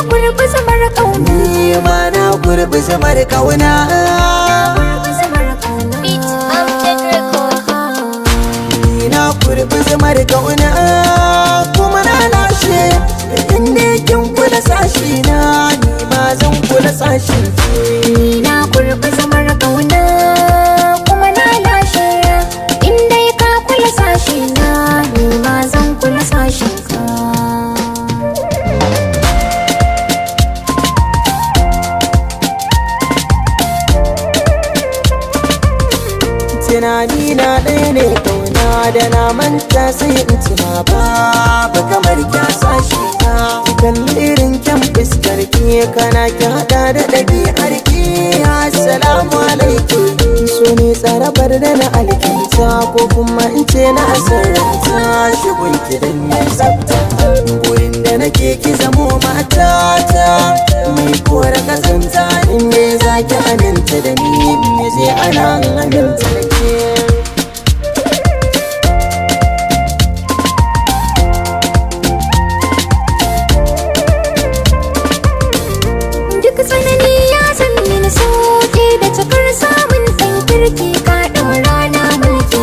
gurbi zamar kauna, ni ma na gurbi zamar kauna. Beat Update Record. Ni na gurbi zamar kauna kuma na lashe, inda kin kula sashi na ni ma zan kula sashin ki. Ni na gurbi zamar kauna kuma na lashe, inda ka kula sashi na ni ma zan kula sashin ka. Tunani na ɗaya ne kauna da na manta sai in tuna babu kamar kya sashi na. Kalli irin kyan fuskar ki kana ki haɗa da ɗabi'ar ki. Assalamu alaikum, so ne tsarabar da na alkinta ko kuma in ce na asararta. Shigun ki dan ya tsafta, gurin da nake ki zamo matata. Mai kora kasanta in ne za ki aminta da ni, me zai ana aminta da ke. Duk tsanani ya san mini sauke da cikar samun ɗan kirki ka ɗaura na mulki.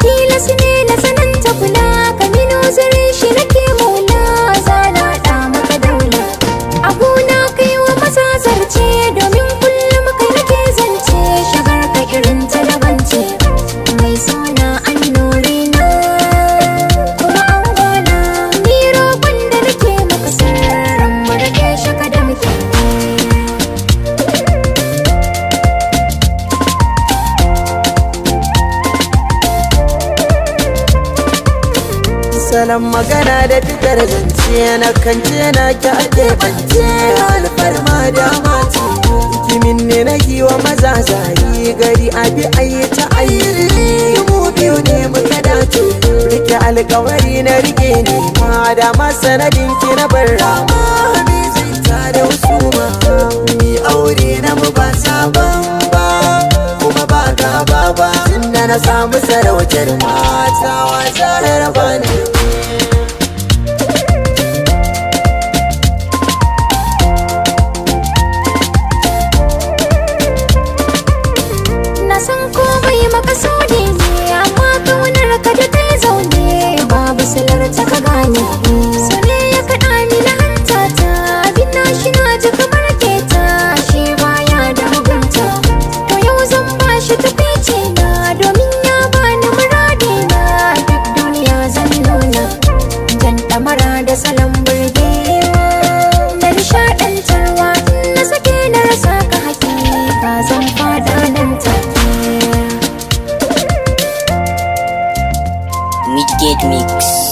Tilas ne na sananta kula ka mino zare shi nake maula, zana ɗa maka daula. Abuna kai wa maza zarce domin kullum kai nake zance, shagar ka irin ta daban ce. Mai suna annuri na kuma an gona, ni roƙon da nake maka sirran mu rage shi ka da muke. Salon magana da fitar zance na kance na ki ake bance, alfarma da mati kimin ne na giwa maza zari gari abi ayi ta ayi. Mu biyu ne muka dace, rike alkawari na rike ne ma da masanadin ki na bar rama. Ni zai ta da wasu ma ni aure na mu ba sabon ba kuma ba gaba ba, tunda na samu sarautar mata wasa raba ne. Na san komai makasudi ne, amma kaunar ka da ta zaune babu silar ta ka gane. So ne ya kaɗa ni na hanta ta, abin na shi na ji kamar keta, shi baya da mugunta. To yau zan ba shi takaici na, domin ya bani muradi na. Duk duniya zan nuna jan ɗamara da salon burgewa da nishaɗantarwa. In na sake na rasa ka hakika zan fada nan take. Midgate Mix.